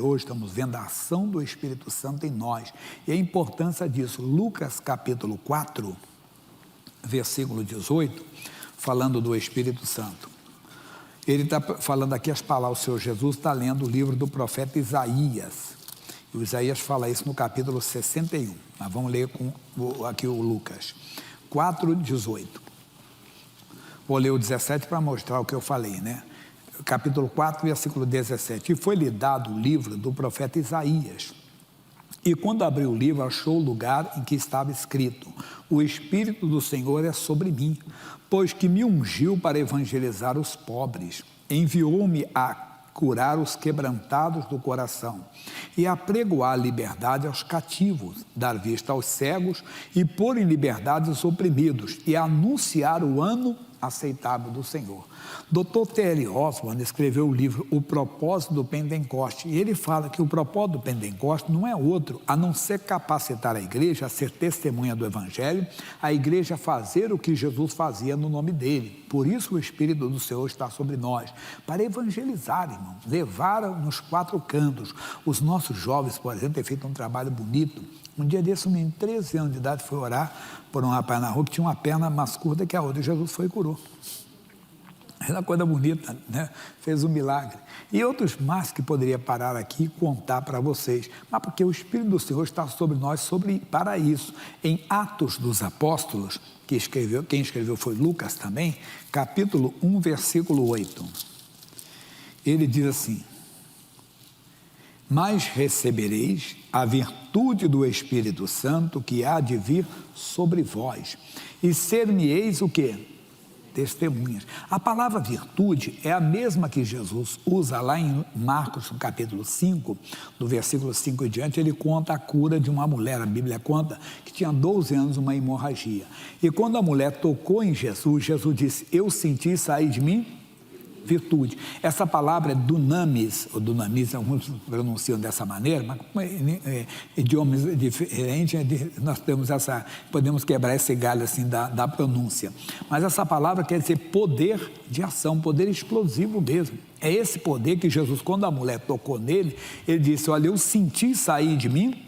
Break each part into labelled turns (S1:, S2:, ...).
S1: Hoje estamos vendo a ação do Espírito Santo em nós e a importância disso. Lucas capítulo 4, versículo 18, falando do Espírito Santo. Ele está falando aqui as palavras, o Senhor Jesus está lendo o livro do profeta Isaías. E o Isaías fala isso no capítulo 61. Mas vamos ler aqui o Lucas 4, 18. Vou ler o 17 para mostrar o que eu falei, né? Capítulo 4, versículo 17. E foi-lhe dado o livro do profeta Isaías. E quando abriu o livro, achou o lugar em que estava escrito: o Espírito do Senhor é sobre mim, pois que me ungiu para evangelizar os pobres, enviou-me a curar os quebrantados do coração e apregoar a liberdade aos cativos, dar vista aos cegos e pôr em liberdade os oprimidos e anunciar o ano aceitável do Senhor. Dr. T.L. Osborne escreveu o livro O Propósito do Pentecoste, e ele fala que o propósito do Pentecoste não é outro, a não ser capacitar a igreja a ser testemunha do Evangelho, a igreja fazer o que Jesus fazia no nome dele. Por isso o Espírito do Senhor está sobre nós, para evangelizar, irmão, levar nos quatro cantos. Os nossos jovens, por exemplo, têm feito um trabalho bonito. Um dia desse, um menino de 13 anos de idade foi orar por um rapaz na rua que tinha uma perna mais curta que a outra, e Jesus foi e curou. É uma coisa bonita, né? Fez um milagre. E outros mais que poderia parar aqui e contar para vocês, mas porque o Espírito do Senhor está sobre nós, para isso. Em Atos dos Apóstolos, quem escreveu foi Lucas também, capítulo 1, versículo 8. Ele diz assim: mas recebereis a virtude do Espírito Santo que há de vir sobre vós, e ser-me-eis o quê? Testemunhas. A palavra virtude é a mesma que Jesus usa lá em Marcos, no capítulo 5, do versículo 5 em diante. Ele conta a cura de uma mulher, a Bíblia conta que tinha 12 anos uma hemorragia, e quando a mulher tocou em Jesus, Jesus disse: eu senti sair de mim virtude. Essa palavra é dunamis, ou dunamis, alguns pronunciam dessa maneira, mas como idiomas diferentes, nós podemos quebrar esse galho assim da pronúncia. Mas essa palavra quer dizer poder de ação, poder explosivo mesmo. É esse poder que Jesus, quando a mulher tocou nele, ele disse: olha, eu senti sair de mim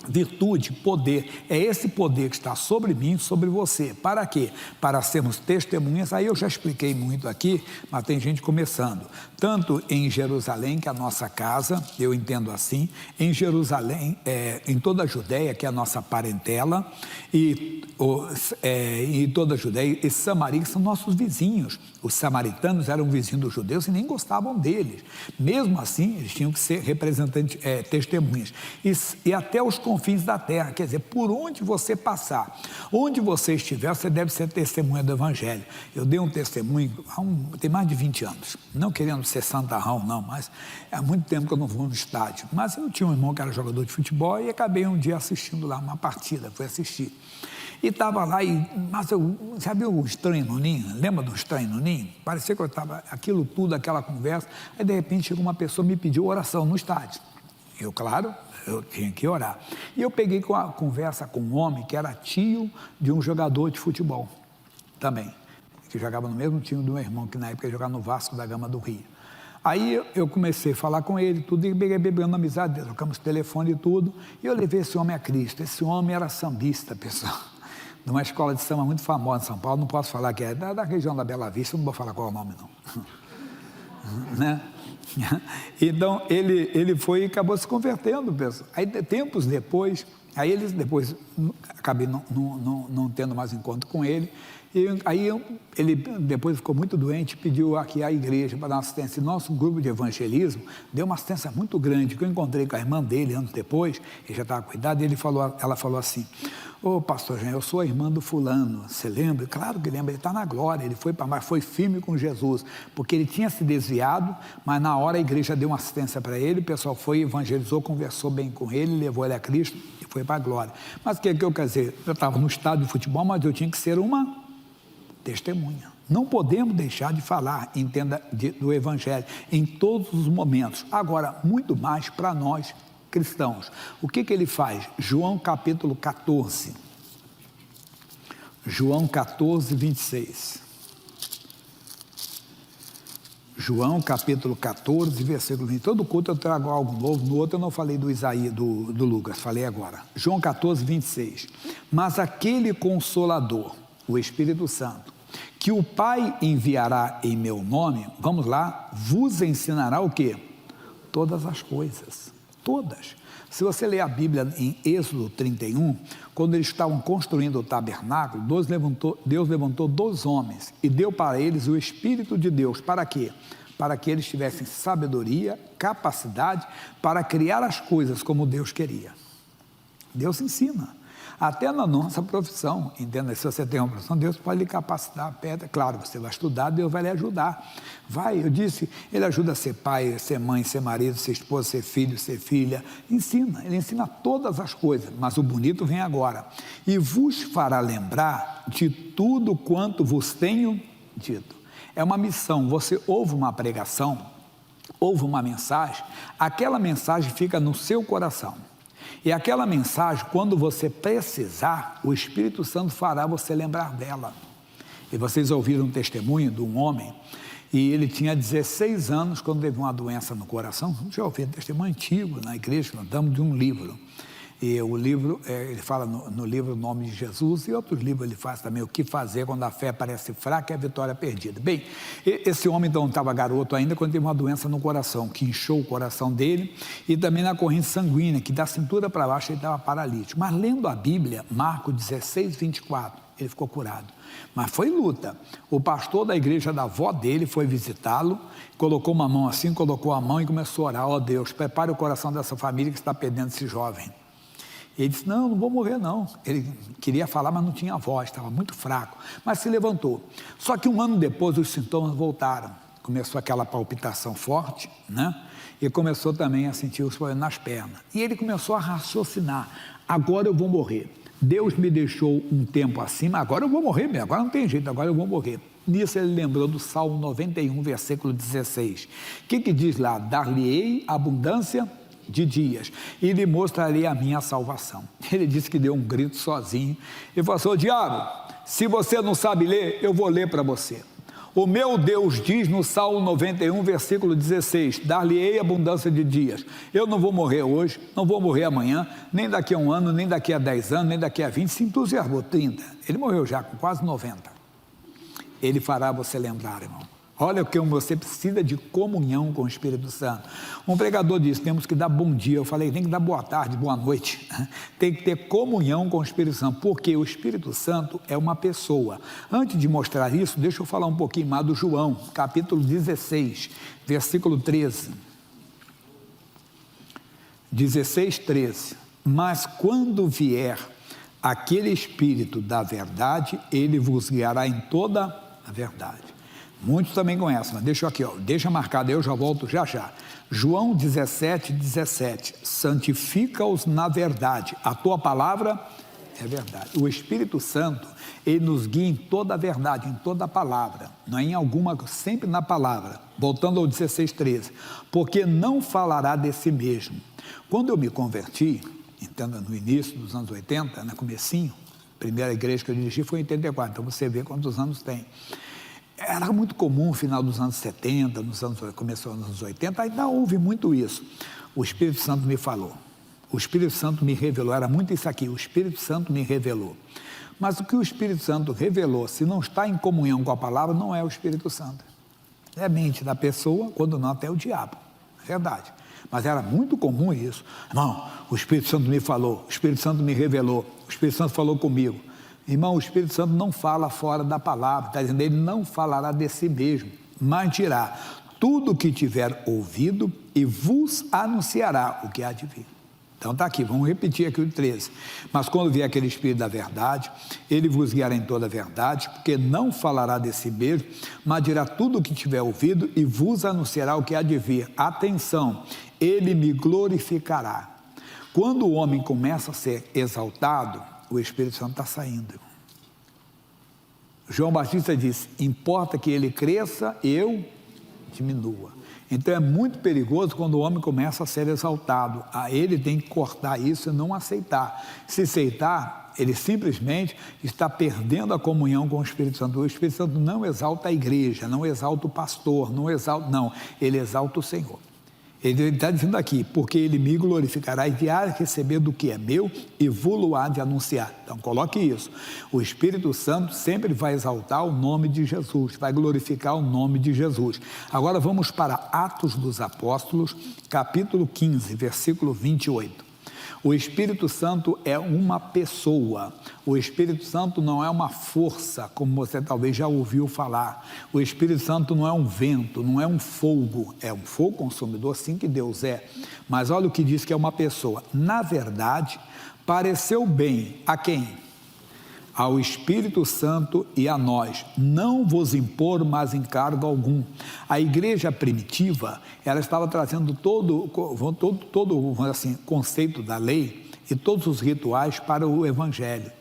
S1: virtude, poder. É esse poder que está sobre mim, sobre você. Para quê? Para sermos testemunhas. Aí eu já expliquei muito aqui, mas tem gente começando. Tanto em Jerusalém, que é a nossa casa, eu entendo assim, em Jerusalém, em toda a Judéia, que é a nossa parentela, e toda a Judéia e Samaria, que são nossos vizinhos. Os samaritanos eram vizinhos dos judeus e nem gostavam deles. Mesmo assim, eles tinham que ser representantes, testemunhas. E até os confins da terra, quer dizer, por onde você passar, onde você estiver, você deve ser testemunha do Evangelho. Eu dei um testemunho, tem mais de 20 anos, não querendo ser santarrão não, mas há muito tempo que eu não vou no estádio. Mas eu tinha um irmão que era jogador de futebol e acabei um dia assistindo lá uma partida, fui assistir. E estava lá, mas eu sabia o estranho no ninho? Lembra do estranho no ninho? Parecia que eu estava, aquilo tudo, aquela conversa, aí de repente chegou uma pessoa e me pediu oração no estádio. Eu, claro, eu tinha que orar. E eu peguei com a conversa com um homem que era tio de um jogador de futebol também, que jogava no mesmo time do meu irmão, que na época jogava no Vasco da Gama do Rio. Aí eu comecei a falar com ele, tudo, e bebendo amizade, trocamos telefone e tudo, e eu levei esse homem a Cristo. Esse homem era sambista, pessoal, de uma escola de samba muito famosa em São Paulo, não posso falar que é da região da Bela Vista, não vou falar qual é o nome não, né? Então ele foi e acabou se convertendo, pessoal. Aí tempos depois, acabei não tendo mais encontro com ele. E aí ele depois ficou muito doente, pediu aqui à igreja para dar uma assistência. Nosso grupo de evangelismo deu uma assistência muito grande, que eu encontrei com a irmã dele anos depois, ele já estava cuidado, e ela falou assim: ô pastor Jean, eu sou a irmã do fulano, você lembra? Claro que lembra, ele está na glória, ele mas foi firme com Jesus, porque ele tinha se desviado, mas na hora a igreja deu uma assistência para ele, o pessoal foi, evangelizou, conversou bem com ele, levou ele a Cristo e foi para a glória. Mas o que eu quero dizer? Eu estava no estádio de futebol, mas eu tinha que ser uma testemunha. Não podemos deixar de falar, entenda, do Evangelho em todos os momentos. Agora, muito mais para nós cristãos. O que ele faz? João capítulo 14. João 14, 26. João capítulo 14, versículo 20. Todo culto eu trago algo novo, no outro eu não falei do Isaías, do Lucas, falei agora. João 14, 26. Mas aquele Consolador, o Espírito Santo, que o Pai enviará em meu nome, vamos lá, vos ensinará o quê? Todas as coisas, todas. Se você ler a Bíblia em Êxodo 31, quando eles estavam construindo o tabernáculo, Deus levantou 2 homens e deu para eles o Espírito de Deus. Para quê? Para que eles tivessem sabedoria, capacidade para criar as coisas como Deus queria. Deus ensina. Até na nossa profissão, entenda, se você tem uma profissão, Deus pode lhe capacitar, claro, você vai estudar, Deus vai lhe ajudar, eu disse, Ele ajuda a ser pai, ser mãe, ser marido, ser esposa, ser filho, ser filha, ensina, Ele ensina todas as coisas, mas o bonito vem agora, e vos fará lembrar de tudo quanto vos tenho dito. É uma missão, você ouve uma pregação, ouve uma mensagem, aquela mensagem fica no seu coração. E aquela mensagem, quando você precisar, o Espírito Santo fará você lembrar dela. E vocês ouviram um testemunho de um homem, e ele tinha 16 anos quando teve uma doença no coração. Já ouvi um testemunho antigo na igreja, nós damos de um livro. E o livro, ele fala no livro o nome de Jesus, e outros livros ele faz também, o que fazer quando a fé parece fraca e a vitória perdida. Bem, esse homem então estava garoto ainda quando teve uma doença no coração, que inchou o coração dele, e também na corrente sanguínea, que da cintura para baixo ele estava paralítico. Mas lendo a Bíblia, Marcos 16, 24, ele ficou curado. Mas foi luta. O pastor da igreja da avó dele foi visitá-lo, colocou uma mão assim, colocou a mão e começou a orar: ó Deus, prepare o coração dessa família que está perdendo esse jovem. Ele disse: não vou morrer não. Ele queria falar, mas não tinha voz, estava muito fraco, mas se levantou. Só que um ano depois os sintomas voltaram, começou aquela palpitação forte, né? E começou também a sentir os problemas nas pernas, e ele começou a raciocinar: agora eu vou morrer, Deus me deixou um tempo acima, agora eu vou morrer mesmo, agora não tem jeito, agora eu vou morrer. Nisso ele lembrou do Salmo 91, versículo 16, que diz lá: dar-lhe-ei abundância de dias, e lhe mostrarei a minha salvação. Ele disse que deu um grito sozinho, e falou assim: ô diabo, se você não sabe ler, eu vou ler para você. O meu Deus diz no Salmo 91, versículo 16, dar-lhe-ei abundância de dias. Eu não vou morrer hoje, não vou morrer amanhã, nem daqui a 1 ano, nem daqui a 10 anos, nem daqui a 20, se entusiasmou, 30. Ele morreu já com quase 90. Ele fará você lembrar, irmão. Olha o que você precisa de comunhão com o Espírito Santo. Um pregador disse: temos que dar bom dia. Eu falei: tem que dar boa tarde, boa noite. Tem que ter comunhão com o Espírito Santo, porque o Espírito Santo é uma pessoa. Antes de mostrar isso, deixa eu falar um pouquinho mais do João, capítulo 16, versículo 13. 16, 13. Mas quando vier aquele Espírito da verdade, ele vos guiará em toda a verdade. Muitos também conhecem, mas deixa aqui, deixa marcado, eu já volto já. João 17, 17, santifica-os na verdade, a tua palavra é verdade. O Espírito Santo, ele nos guia em toda a verdade, em toda a palavra, não é em alguma, sempre na palavra. Voltando ao 16, 13, porque não falará de si mesmo. Quando eu me converti, entenda, no início dos anos 80, no comecinho, a primeira igreja que eu dirigi foi em 84, então você vê quantos anos tem. Era muito comum no final dos anos 70, começou nos anos 80, ainda houve muito isso. O Espírito Santo me falou, o Espírito Santo me revelou, era muito isso aqui, o Espírito Santo me revelou. Mas o que o Espírito Santo revelou, se não está em comunhão com a palavra, não é o Espírito Santo. É a mente da pessoa, quando não até o diabo, é verdade. Mas era muito comum isso. Irmão, o Espírito Santo me falou, o Espírito Santo me revelou, o Espírito Santo falou comigo. Irmão, o Espírito Santo não fala fora da palavra, está dizendo, ele não falará de si mesmo, mas dirá tudo o que tiver ouvido e vos anunciará o que há de vir. Então está aqui, vamos repetir aqui o 13. Mas quando vier aquele Espírito da verdade, ele vos guiará em toda a verdade, porque não falará de si mesmo, mas dirá tudo o que tiver ouvido e vos anunciará o que há de vir. Atenção, ele me glorificará. Quando o homem começa a ser exaltado, o Espírito Santo está saindo. João Batista disse: importa que ele cresça, eu diminua. Então é muito perigoso quando o homem começa a ser exaltado. Ele tem que cortar isso e não aceitar. Se aceitar, ele simplesmente está perdendo a comunhão com o Espírito Santo. O Espírito Santo não exalta a igreja, não exalta o pastor, não, ele exalta o Senhor. Ele está dizendo aqui, porque ele me glorificará e virá receber do que é meu e vou-lo há de anunciar. Então coloque isso, o Espírito Santo sempre vai exaltar o nome de Jesus, vai glorificar o nome de Jesus. Agora vamos para Atos dos Apóstolos, capítulo 15, versículo 28. O Espírito Santo é uma pessoa. O Espírito Santo não é uma força, como você talvez já ouviu falar. O Espírito Santo não é um vento, não é um fogo. É um fogo consumidor, sim, que Deus é. Mas olha o que diz que é uma pessoa. Na verdade, pareceu bem a quem? Ao Espírito Santo e a nós, não vos impor mais encargo algum. A igreja primitiva, ela estava trazendo todo assim, conceito da lei e todos os rituais para o evangelho.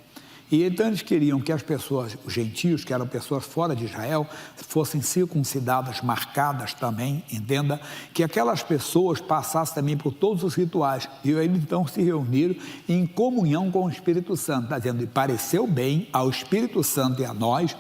S1: E então eles queriam que as pessoas, os gentios, que eram pessoas fora de Israel, fossem circuncidadas, marcadas também, entenda, que aquelas pessoas passassem também por todos os rituais. E eles então se reuniram em comunhão com o Espírito Santo, está dizendo, e pareceu bem ao Espírito Santo e a nós,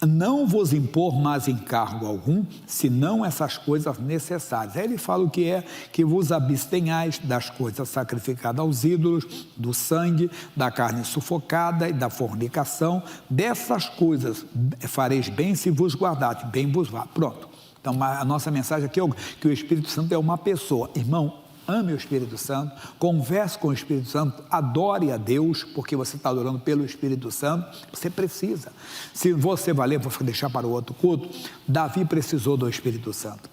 S1: não vos impor mais encargo algum, senão essas coisas necessárias. Aí ele fala o que é, que vos abstenhais das coisas sacrificadas aos ídolos, do sangue, da carne sufocada e da fornicação, dessas coisas fareis bem se vos guardares, bem vos vá. Pronto. Então a nossa mensagem aqui é que o Espírito Santo é uma pessoa. Irmão, ame o Espírito Santo, converse com o Espírito Santo, adore a Deus, porque você está adorando pelo Espírito Santo, você precisa. Se você vai ler, vou deixar para o outro culto, Davi precisou do Espírito Santo.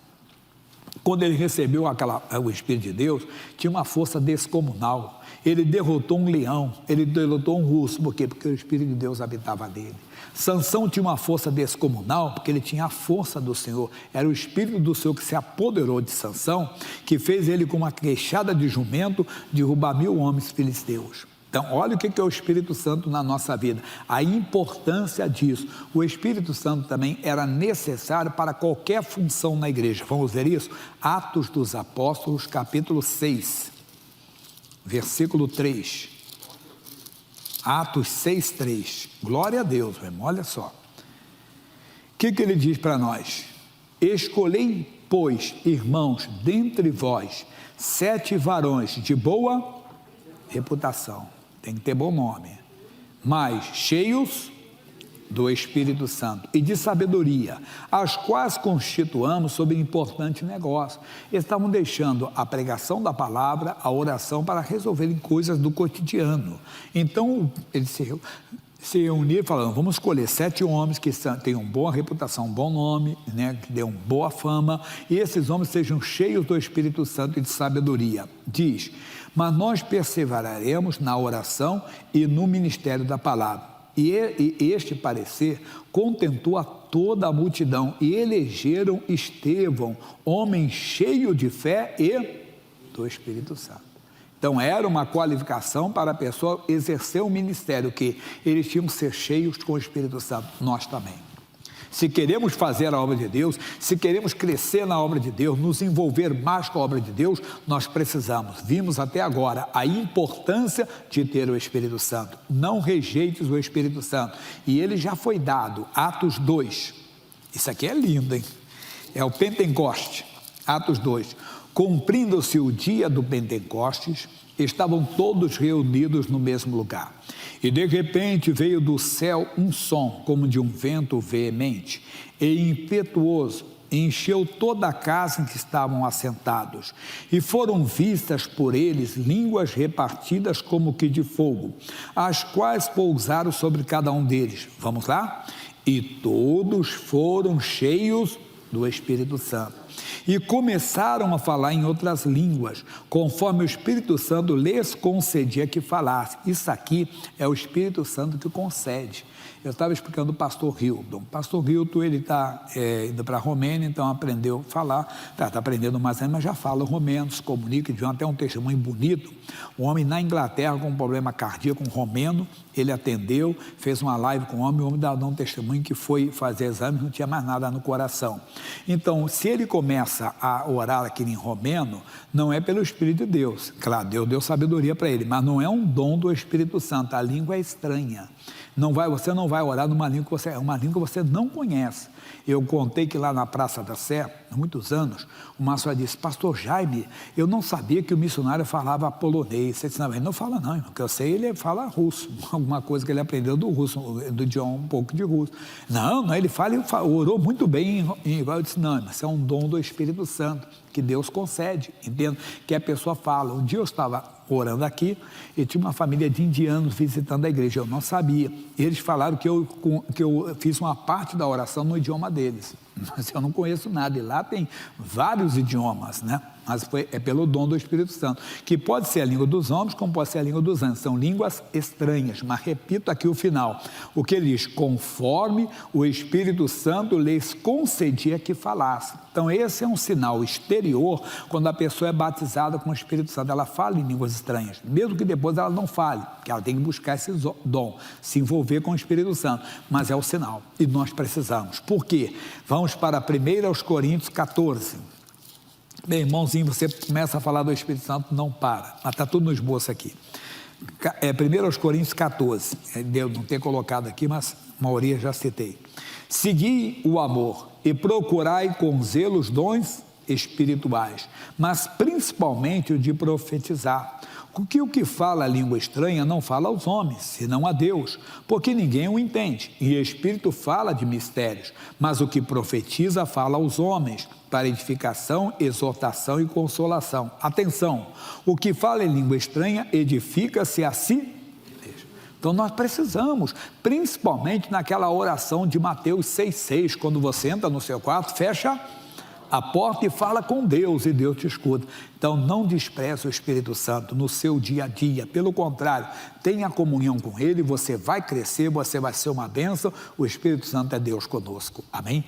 S1: Quando ele recebeu o Espírito de Deus, tinha uma força descomunal. Ele derrotou um leão, ele derrotou um urso. Por quê? Porque o Espírito de Deus habitava nele. Sansão tinha uma força descomunal, porque ele tinha a força do Senhor. Era o Espírito do Senhor que se apoderou de Sansão, que fez ele com uma queixada de jumento derrubar 1000 homens filisteus. Então, olha o que é o Espírito Santo na nossa vida, a importância disso. O Espírito Santo também era necessário para qualquer função na igreja. Vamos ver isso? Atos dos Apóstolos, capítulo 6, versículo 3. Atos 6:3. Glória a Deus, meu irmão, olha só. O que ele diz para nós? Escolhei, pois, irmãos, dentre vós, 7 varões de boa reputação. Tem que ter bom nome. Mas cheios do Espírito Santo e de sabedoria, as quais constituamos sobre importante negócio. Eles estavam deixando a pregação da palavra, a oração para resolverem coisas do cotidiano. Então, eles se reuniram falando, vamos escolher 7 homens que tenham boa reputação, um bom nome, né, que dêem boa fama, e esses homens sejam cheios do Espírito Santo e de sabedoria. Diz, mas nós perseveraremos na oração e no ministério da palavra. E este parecer contentou a toda a multidão, e elegeram Estevão, homem cheio de fé e do Espírito Santo. Então era uma qualificação para a pessoa exercer o ministério, que eles tinham que ser cheios com o Espírito Santo. Nós também. Se queremos fazer a obra de Deus, se queremos crescer na obra de Deus, nos envolver mais com a obra de Deus, nós precisamos. Vimos até agora a importância de ter o Espírito Santo. Não rejeites o Espírito Santo. E ele já foi dado. Atos 2. Isso aqui é lindo, hein? É o Pentecoste. Atos 2. Cumprindo-se o dia do Pentecostes, estavam todos reunidos no mesmo lugar. E de repente veio do céu um som, como de um vento veemente e impetuoso, e encheu toda a casa em que estavam assentados. E foram vistas por eles línguas repartidas como que de fogo, as quais pousaram sobre cada um deles. Vamos lá? E todos foram cheios do Espírito Santo. E começaram a falar em outras línguas, conforme o Espírito Santo lhes concedia que falasse. Isso aqui é o Espírito Santo que concede. Eu estava explicando o pastor Hilton. O pastor Hilton, ele está indo para a Romênia, então aprendeu a falar, está aprendendo mais ainda, mas já fala romeno, se comunica, de até um testemunho bonito. Um homem na Inglaterra com um problema cardíaco, um romeno, ele atendeu, fez uma live com o homem dá um testemunho que foi fazer exame, não tinha mais nada no coração. Então, se ele começa a orar aqui em romeno, não é pelo Espírito de Deus. Claro, Deus deu sabedoria para ele, mas não é um dom do Espírito Santo. A língua é estranha. Você não vai orar numa língua que você não conhece. Eu contei que lá na Praça da Sé, há muitos anos, uma senhora disse: pastor Jaime, eu não sabia que o missionário falava polonês. Você disse: não, ele não fala não, irmão, que eu sei, ele fala russo, alguma coisa que ele aprendeu do russo, do idioma, um pouco de russo. Não, ele orou muito bem em igual. Eu disse: não, mas isso é um dom do Espírito Santo, que Deus concede, entende? Que a pessoa fala. Um dia eu estava orando aqui e tinha uma família de indianos visitando a igreja, eu não sabia. Eles falaram que eu fiz uma parte da oração no idioma deles, mas eu não conheço nada, e lá tem vários idiomas, né? Mas é pelo dom do Espírito Santo, que pode ser a língua dos homens, como pode ser a língua dos anjos. São línguas estranhas, mas repito aqui o final, o que ele diz: conforme o Espírito Santo lhes concedia que falasse. Então esse é um sinal exterior, quando a pessoa é batizada com o Espírito Santo, ela fala em línguas estranhas, mesmo que depois ela não fale, que ela tem que buscar esse dom, se envolver com o Espírito Santo, mas é o sinal, e nós precisamos. Por quê? Vamos para 1 Coríntios 14. Meu irmãozinho, você começa a falar do Espírito Santo, não para, mas está tudo no esboço aqui. 1 Coríntios 14, Deus não ter colocado aqui, mas a maioria já citei. Segui o amor e procurai com zelo os dons espirituais, mas principalmente o de profetizar. Porque o que fala a língua estranha não fala aos homens, senão a Deus, porque ninguém o entende. E o Espírito fala de mistérios, mas o que profetiza fala aos homens, para edificação, exortação e consolação. Atenção, o que fala em língua estranha edifica-se a si. Então nós precisamos, principalmente naquela oração de Mateus 6,6, quando você entra no seu quarto, fecha a porta e fala com Deus, e Deus te escuta. Então não despreze o Espírito Santo no seu dia a dia, pelo contrário, tenha comunhão com Ele, você vai crescer, você vai ser uma bênção. O Espírito Santo é Deus conosco, amém?